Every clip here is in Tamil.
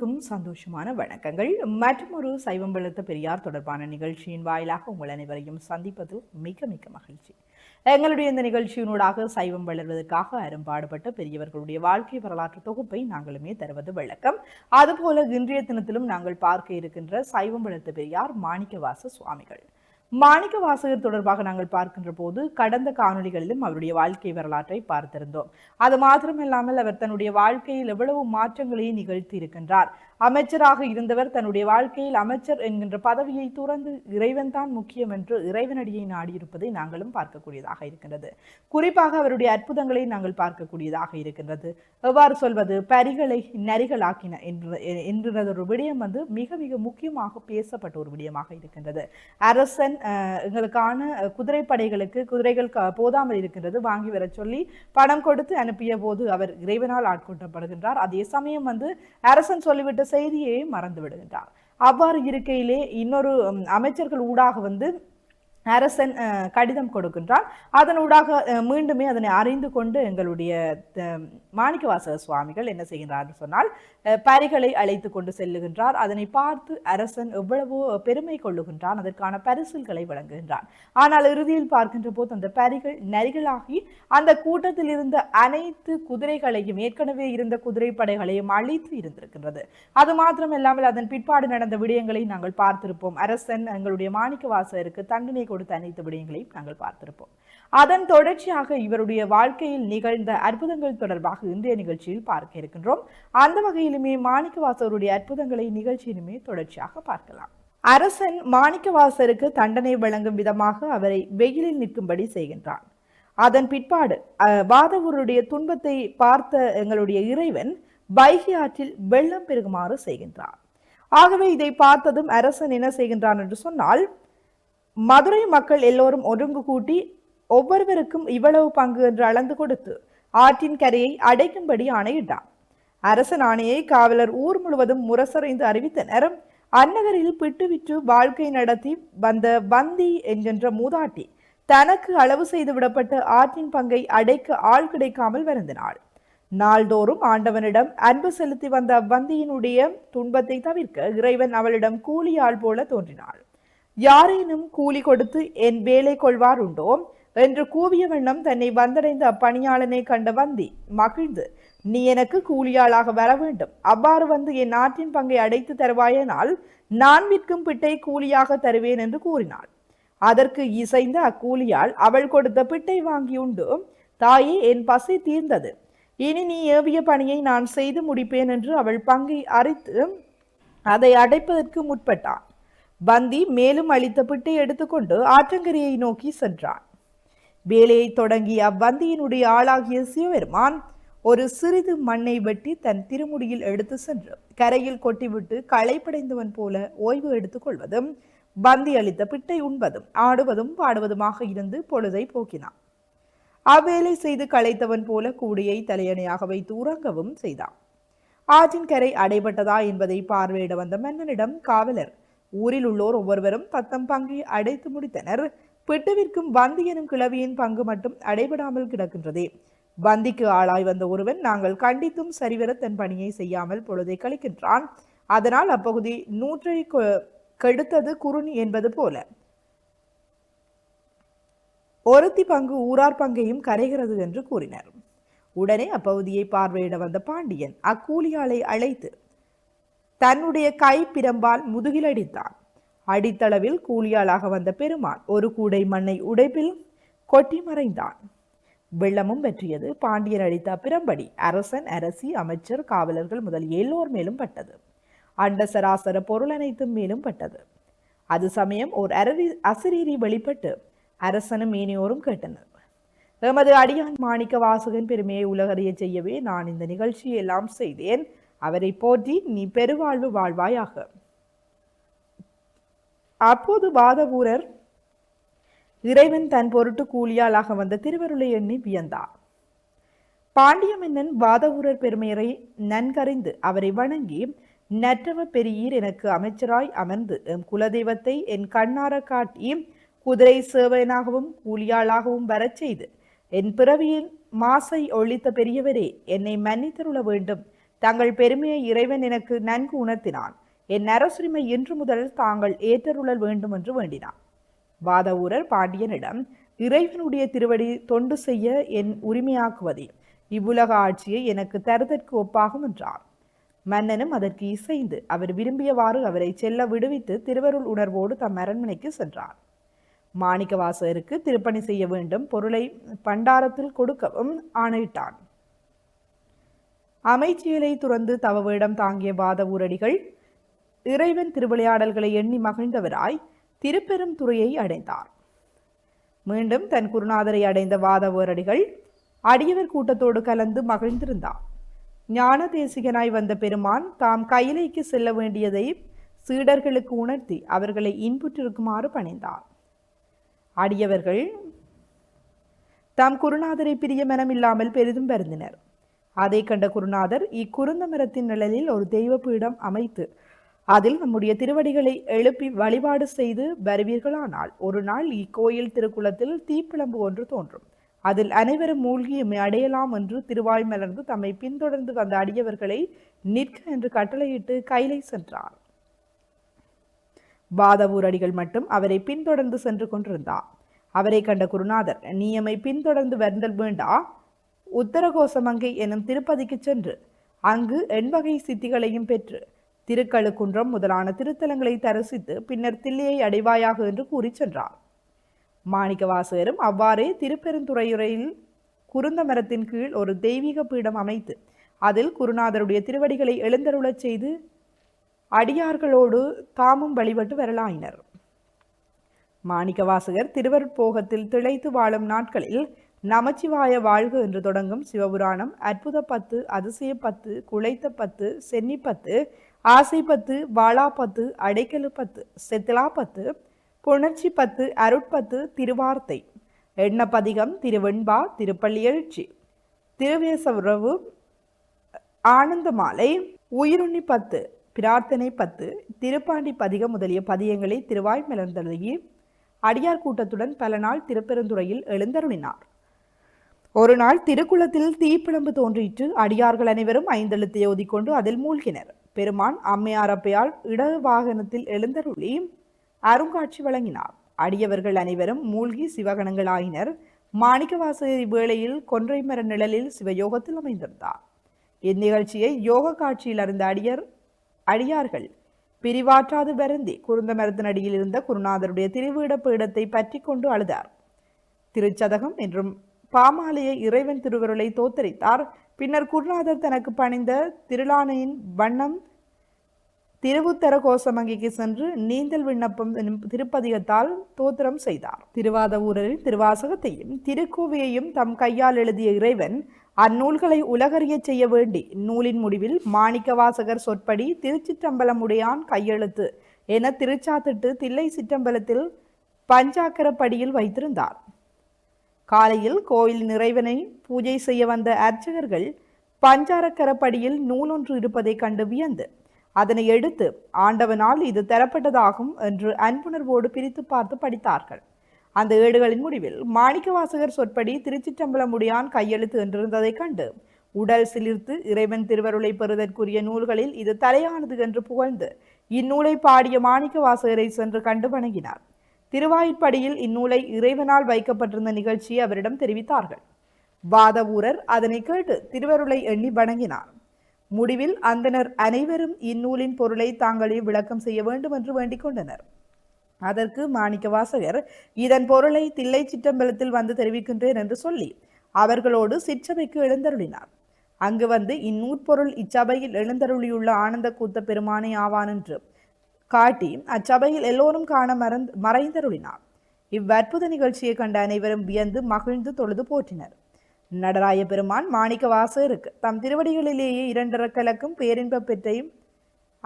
எல்லோருக்கும் சந்தோஷமான வணக்கங்கள். மற்றும் ஒரு சைவம் வளர்த்த பெரியார் தொடர்பான நிகழ்ச்சியின் வாயிலாக உங்கள் அனைவரையும் சந்திப்பது மிக மிக மகிழ்ச்சி. எங்களுடைய இந்த நிகழ்ச்சியினூடாக சைவம் வளர்வதற்காக அரும்பாடுபட்ட பெரியவர்களுடைய வாழ்க்கை வரலாற்று தொகுப்பை நாங்களுமே தருவது வழக்கம். அதுபோல இன்றைய தினத்திலும் நாங்கள் பார்க்க இருக்கின்ற சைவம் வளர்த்த பெரியார் மாணிக்கவாச சுவாமிகள். மாணிக்க வாசகர் தொடர்பாக நாங்கள் பார்க்கின்ற போது கடந்த காணொளிகளிலும் அவருடைய வாழ்க்கை வரலாற்றை பார்த்திருந்தோம். அது மாத்திரமில்லாமல் அவர் தன்னுடைய வாழ்க்கையில் எவ்வளவு மாற்றங்களை நிகழ்த்தி இருக்கின்றார். அமைச்சராக இருந்தவர் தன்னுடைய வாழ்க்கையில் அமைச்சர் என்கின்ற பதவியை துறந்து இறைவன் தான் முக்கியம் என்று இறைவனடியை நாடியிருப்பதை நாங்களும் பார்க்கக்கூடியதாக இருக்கின்றது. குறிப்பாக அவருடைய அற்புதங்களை நாங்கள் பார்க்கக்கூடியதாக இருக்கின்றது. எவ்வாறு சொல்வது, பரிகளை நரிகளாக்கின என்ற ஒரு விடயம் மிக மிக முக்கியமாக பேசப்பட்ட ஒரு விடயமாக இருக்கின்றது. அரசன் எங்களுக்கான குதிரைப்படைகளுக்கு குதிரைகள் போதாமல் இருக்கின்றது, வாங்கி வர சொல்லி பணம் கொடுத்து அனுப்பிய போது அவர் இறைவனால் ஆட்கொள்ளப்படுகின்றார். அதே சமயம் அரசன் சொல்லிவிட்ட செய்தியை மறந்து விடுகின்றார். அவ்வாறு இருக்கையிலே இன்னொரு அமைச்சர்கள் ஊடாக அரசன் கடிதம் கொடுக்கின்றான். அதனூடாக மீண்டுமே அதனை அறிந்து கொண்டு எங்களுடைய மாணிக்கவாசக சுவாமிகள் என்ன செய்கின்றார் சொன்னால் பரிகளை அழைத்து கொண்டு செல்லுகின்றார். அதனை பார்த்து அரசன் எவ்வளவோ பெருமை கொள்ளுகின்றான், அதற்கான பரிசில்களை வழங்குகின்றான். ஆனால் இறுதியில் பார்க்கின்ற போது அந்த பரிகள் நரிகளாகி அந்த கூட்டத்தில் இருந்த அனைத்து குதிரைகளையும், ஏற்கனவே இருந்த குதிரைப்படைகளையும் அழித்து இருந்திருக்கின்றது. அது மாத்திரமில்லாமல் அதன் பிற்பாடு நடந்த விடயங்களை நாங்கள் பார்த்திருப்போம். அரசன் எங்களுடைய மாணிக்கவாசகருக்கு தண்டனை கொடுத்த அனைத்து விடயங்களையும் நாங்கள் பார்த்திருப்போம். அதன் தொடர்ச்சியாக இவருடைய வாழ்க்கையில் நிகழ்ந்த அற்புதங்கள் தொடர்பாக இன்றைய நிகழ்ச்சியில் பார்க்க இருக்கின்றோம். அந்த வகையிலுமே மாணிக்கவாசகருடைய அற்புதங்களை நிகழ்ச்சியிலுமே தொடர்ச்சியாக பார்க்கலாம். அரசன் மாணிக்கவாசகருக்கு தண்டனை வழங்கும் விதமாக அவரை வெயிலில் நிற்கும்படி செய்கின்றான். அதன் பிற்பாடு வாதவூருடைய துன்பத்தை பார்த்த எங்களுடைய இறைவன் வைகை ஆற்றில் வெள்ளம் பெருகுமாறு செய்கின்றார். ஆகவே இதை பார்த்ததும் அரசன் என்ன செய்கின்றான் என்று சொன்னால், மதுரை மக்கள் எல்லோரும் ஒருங்கு கூட்டி ஒவ்வொருவருக்கும் இவ்வளவு பங்கு என்று அளந்து கொடுத்து ஆற்றின் கரையை அடைக்கும்படி ஆணையிட்டான். அரசன் ஆணையை காவலர் ஊர் முழுவதும் முரசறைந்து அறிவித்தனர். அந்நகரில் பிட்டு விற்று வாழ்க்கை நடத்தி வந்த வந்தி என்கின்ற மூதாட்டி தனக்கு அளவு செய்து விடப்பட்ட ஆற்றின் பங்கை அடைக்க ஆள் கிடைக்காமல் வருந்தினாள். நாள்தோறும் ஆண்டவனிடம் அன்பு செலுத்தி வந்த அவ்வந்தியினுடைய துன்பத்தை தவிர்க்க இறைவன் அவளிடம் கூலி ஆள் போல தோன்றினாள். யாரேனும் கூலி கொடுத்து என் வேலை கொள்வார் உண்டோ என்று கூவிய வண்ணம் தன்னை வந்தடைந்த அப்பணியாளனை கண்ட வந்தி மகிழ்ந்து, நீ எனக்கு கூலியாளாக வர வேண்டும், அவ்வாறு வந்து என் நாட்டின் பங்கை அடைத்து தருவாயனால் நான் விற்கும் பிட்டை கூலியாக தருவேன் என்று கூறினாள். அதற்கு இசைந்த அக்கூலியால் அவள் கொடுத்த பிட்டை வாங்கி உண்டு, தாயே என் பசி தீர்ந்தது, இனி நீ ஏவிய பணியை நான் செய்து முடிப்பேன் என்று அவள் பங்கை அரைத்து அதை அடைப்பதற்கு முற்பட்டான். வந்தி மேலும் அளித்த பிட்டை எடுத்துக்கொண்டு ஆற்றங்கரையை நோக்கி சென்றான். வேலையை தொடங்கிய அவ்வந்தியினுடைய ஆளாகிய சிவபெருமான் ஒரு சிறிது மண்ணை வெட்டி தன் திருமுடியில் எடுத்து சென்று கரையில் கொட்டிவிட்டு களைப்படைந்தவன் போல ஓய்வு எடுத்துக் கொள்வதும் வந்தி அளித்த பிட்டை உண்பதும் ஆடுவதும் பாடுவதுமாக இருந்து பொழுதை போக்கினான். அவ்வேளை செய்து களைத்தவன் போல கூடையை தலையணையாக வைத்து உறங்கவும் செய்தான். ஆற்றின் கரை அடைபட்டதா என்பதை பார்வையிட வந்த மன்னனிடம் காவலர் ஊரில் உள்ளோர் ஒவ்வொருவரும் தத்தம் பங்கை அடைத்து முடித்தனர். பிட்டுவிற்கும் வந்தி எனும் கிழவியின் பங்கு மட்டும் அடைபடாமல் கிடக்கின்றதே. வந்திக்கு ஆளாய் வந்த ஒருவன் நாங்கள் கண்டித்தும் சரிவர தன் பணியை செய்யாமல் பொழுதை கழிக்கின்றான். அதனால் அப்பகுதி நூற்றை கெடுத்தது குறுணி என்பது போல ஒருத்தி பங்கு ஊரார் பங்கையும் கரைகிறது என்று கூறினர். உடனே அப்பகுதியை பார்வையிட வந்த பாண்டியன் அக்கூலியாளை அழைத்து தன்னுடைய கை பிரம்பால் முதுகில் அடித்தான். அடித்தளவில் கூலியாளாக வந்த பெருமான் ஒரு கூடை மண்ணை உடைப்பில் கொட்டி மறைந்தான். வெள்ளமும் வெற்றியது. பாண்டியன் அடித்த பிரம்படி அரசன், அரசி, அமைச்சர், காவலர்கள் முதல் எல்லோர் மேலும் பட்டது. அண்ட சராசர பொருள் அனைத்தும் மேலும் பட்டது. அது சமயம் ஓர் அசரீரி வெளிப்பட்டு அரசனும் ஏனையோரும் கேட்டனர். எமது அடியான் மாணிக்க வாசகன் பெருமையை உலகறிய செய்யவே நான் இந்த நிகழ்ச்சியை எல்லாம் செய்தேன். அவரை போற்றி நீ பெருவாழ்வு வாழ்வாயாக. அப்போது வாதவூரர் இறைவன் தன் பொருட்டு கூலியாளாக வந்த திருவருளை எண்ணி வியந்தார். பாண்டிய மன்னன் வாதவூரர் பெருமையரை நன்கறிந்து அவரை வணங்கி, நற்றவ பெரியீர் எனக்கு அமைச்சராய் அமர்ந்து எம் குலதெய்வத்தை என் கண்ணார காட்டி குதிரை சேவனாகவும் கூலியாளாகவும் வரச் செய்து என் பிறவியின் மாசை ஒழித்த பெரியவரே, என்னை மன்னித்தருள வேண்டும். தங்கள் பெருமையை இறைவன் எனக்கு நன்கு உணர்த்தினான். என் அரசுரிமை இன்று முதல் தாங்கள் ஏற்றருளல் வேண்டும் என்று வேண்டினான். வாதவூரர் பாண்டியனிடம், இறைவனுடைய திருவடி தொண்டு செய்ய என் உரிமையாக்குவதே இவ்வுலக ஆட்சியை எனக்கு தருதற்கு ஒப்பாகும் என்றார். மன்னனும் அதற்கு இசைந்து அவர் விரும்பியவாறு அவரை செல்ல விடுவித்து திருவருள் உணர்வோடு தம் அரண்மனைக்கு சென்றார். மாணிக்கவாசகருக்கு திருப்பணி செய்ய வேண்டும் பொருளை பண்டாரத்தில் கொடுக்கவும் ஆணையிட்டான். அமைச்சியலை துறந்து தவ வேடம் தாங்கிய வாதவூரடிகள் இறைவன் திருவிளையாடல்களை எண்ணி மகிழ்ந்தவராய் திருப்பெரும் துறையை அடைந்தார். மீண்டும் தன் குருநாதரை அடைந்த வாதவூரடிகள் அடியவர் கூட்டத்தோடு கலந்து மகிழ்ந்திருந்தார். ஞான தேசிகனாய் வந்த பெருமான் தாம் கையிலைக்கு செல்ல வேண்டியதை சீடர்களுக்கு உணர்த்தி அவர்களை இன்புற்றிருக்குமாறு பணிந்தார். அடியவர்கள் தாம் குருநாதரை பிரிய மனமில்லாமல் பெரிதும் வருந்தினர். அதை கண்ட குருநாதர் இக்குருந்த மரத்தின் நிழலில் ஒரு தெய்வ பீடம் அமைத்து அதில் நம்முடைய திருவடிகளை எழுப்பி வழிபாடு செய்து வருவீர்களானால் ஒரு நாள் இக்கோயில் திருக்குளத்தில் தீப்பிழம்பு ஒன்று தோன்றும். அதில் அனைவரும் மூழ்கி அடையலாம் என்று திருவாய் மலர்ந்து தம்மை பின்தொடர்ந்து வந்த அடியவர்களை நிற்க என்று கட்டளையிட்டு கைலை சென்றார். வாதவூர் அடிகள் மட்டும் அவரை பின்தொடர்ந்து சென்று கொண்டிருந்தார். அவரை கண்ட குருநாதர், நீ எம்மை பின்தொடர்ந்து வந்தல் வேண்டா, உத்தரகோசமங்கை எனும் திருப்பதிக்கு சென்று அங்கு எண்வகை சித்திகளையும் பெற்று திருக்கழுக்குன்றம் முதலான திருத்தலங்களை தரிசித்து பின்னர் தில்லையை அடைவாயாக என்று கூறி சென்றார். மாணிக்கவாசகரும் அவ்வாறே திருப்பெருந்துறையுறையில் குருந்த மரத்தின் கீழ் ஒரு தெய்வீக பீடம் அமைத்து அதில் குருநாதருடைய திருவடிகளை எழுந்தருளச் செய்து அடியார்களோடு தாமும் வழிபட்டு வரலாயினர். மாணிக்கவாசகர் திருவருட்போகத்தில் திளைத்து வாழும் நாட்களில் நமச்சிவாய வாழ்க என்று தொடங்கும் சிவபுராணம், அற்புத 10, அதிசய 10, குழைத்த 10, சென்னி 10, ஆசை 10, வாழா 10, அடைக்கலு 10, செத்திலா 10, புணர்ச்சி 10, அருட்பத்து, திருவார்த்தை, எண்ணப்பதிகம், திருவெண்பா, திருப்பள்ளி எழுச்சி, திருவேசவுறவு, ஆனந்த மாலை, உயிருண்ணி 10, பிரார்த்தனை 10, திருப்பாண்டி பதிகம் முதலிய பதியங்களை திருவாய் மலர்ந்தழுகி அடியார் கூட்டத்துடன் பல நாள் திருப்பெருந்துறையில் எழுந்தருளினார். ஒரு நாள் திருக்குளத்தில் தீப்பிழம்பு தோன்றிற்று. அடியார்கள் அனைவரும் 5 எழுத்தை ஓதிக்கொண்டு அதில் மூழ்கினர். பெருமான் அம்மையாரப்பையால் இடது வாகனத்தில் எழுந்தருளி அருங்காட்சி வழங்கினார். அடியவர்கள் அனைவரும் மூழ்கி சிவகணங்களாயினர். மாணிக்கவாசகர் வேளையில் கொன்றை மர நிழலில் சிவயோகத்தில் அமைந்திருந்தார். இந்நிகழ்ச்சியை யோக காட்சியில் அறிந்த அடியார்கள் பிரிவாற்றாது வருந்தி குருந்த மரத்தின் அடியில் இருந்த குருநாதருடைய திருவீட பீடத்தை பற்றி கொண்டு அழுதார். திருச்சதகம் என்றும் பாமாலையை இறைவன் திருவருளை தோத்தரித்தார். பின்னர் குருநாதர் தனக்கு பணிந்த திருளானையின் வண்ணம் திருவுத்தர கோசமங்கிக்கு சென்று நீந்தல் விண்ணப்பம் எனும் திருப்பதிகத்தால் தோத்திரம் செய்தார். திருவாதவூரின் திருவாசகத்தையும் திருக்கோவையையும் தம் கையால் எழுதிய இறைவன் அந்நூல்களை உலகறிய செய்ய வேண்டி நூலின் முடிவில் மாணிக்கவாசகர் சொற்படி திருச்சிற்றம்பலமுடையான் கையெழுத்து என திருச்சாத்திட்டு தில்லை சிற்றம்பலத்தில் பஞ்சாக்கரப்படியில் வைத்திருந்தார். காலையில் கோயில் இறைவனை பூஜை செய்ய வந்த அர்ச்சகர்கள் பஞ்சாரக்கரப்படியில் நூலொன்று இருப்பதை கண்டு வியந்து அதனை எடுத்து ஆண்டவனால் இது தரப்பட்டதாகும் என்று அன்புணர்வோடு பிரித்து பார்த்து படித்தார்கள். அந்த ஏடுகளின் முடிவில் மாணிக்கவாசகர் சொற்படி திருச்சிற்றம்பலமுடையான் கையெழுத்து என்றிருந்ததை கண்டு உடல் சிலிர்த்து இறைவன் திருவருளை பெறுதற்குரிய நூல்களில் இது தலையானது என்று புகழ்ந்து இந்நூலை பாடிய மாணிக்கவாசகரை சென்று கண்டு வணங்கினார். திருவாயிற்படியில் இந்நூலை இறைவனால் வைக்கப்பட்டிருந்த நிகழ்ச்சியை அவரிடம் தெரிவித்தார்கள். வாதவூரர் அதனை கேட்டு திருவருளை எண்ணி வணங்கினார். முடிவில் அந்தனர் அனைவரும் இந்நூலின் பொருளை தாங்களே விளக்கம் செய்ய வேண்டும் என்று வேண்டிக் கொண்டனர். அதற்கு மாணிக்கவாசகர் இதன் பொருளை தில்லை சிற்றம்பலத்தில் வந்து தெரிவிக்கின்றேன் என்று சொல்லி அவர்களோடு சிற்றபைக்கு எழுந்தருளினார். அங்கு வந்து இந்நூற்பொருள் இச்சபையில் எழுந்தருளியுள்ள ஆனந்த கூத்த பெருமானை ஆவான் என்று காட்டி அச்சபையில் எல்லோரும் காண மறைந்தருளினார். இவ்வற்புத நிகழ்ச்சியை கண்ட அனைவரும் வியந்து மகிழ்ந்து தொழுது போற்றினர். நடராய பெருமான் மாணிக்கவாசகருக்கு தம் திருவடிகளிலேயே 2 கலக்கும் பேரின்ப பெற்றையும்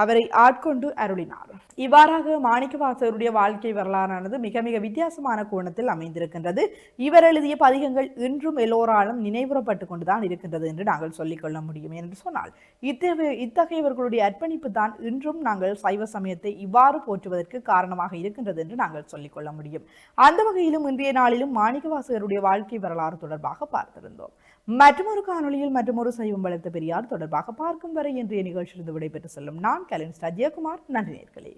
அவரை ஆட்கொண்டு அருளினார். இவ்வாறாக மாணிக்கவாசகருடைய வாழ்க்கை வரலாறானது மிக மிக வித்தியாசமான கோணத்தில் அமைந்திருக்கின்றது. இவர் எழுதிய பதிகங்கள் இன்றும் எல்லோராலும் நினைவுறப்பட்டுக் கொண்டுதான் இருக்கின்றது என்று நாங்கள் சொல்லிக்கொள்ள முடியும். என்று சொன்னால் இத்தகையவர்களுடைய அர்ப்பணிப்பு தான் இன்றும் நாங்கள் சைவ சமயத்தை இவ்வாறு போற்றுவதற்கு காரணமாக இருக்கின்றது என்று நாங்கள் சொல்லிக்கொள்ள முடியும். அந்த வகையிலும் இன்றைய நாளிலும் மாணிக்கவாசகருடைய வாழ்க்கை வரலாறு தொடர்பாக பார்த்திருந்தோம். மற்றொரு காணொலியில் மற்றொரு சைவம் வளர்த்த பெரியார் தொடர்பாக பார்க்கும் வரை இன்றைய நிகழ்ச்சியிலிருந்து விடைபெற்று செல்லும் நான் கலின்ஸ்டா ஜெயக்குமார். நன்றி நேயர்களே.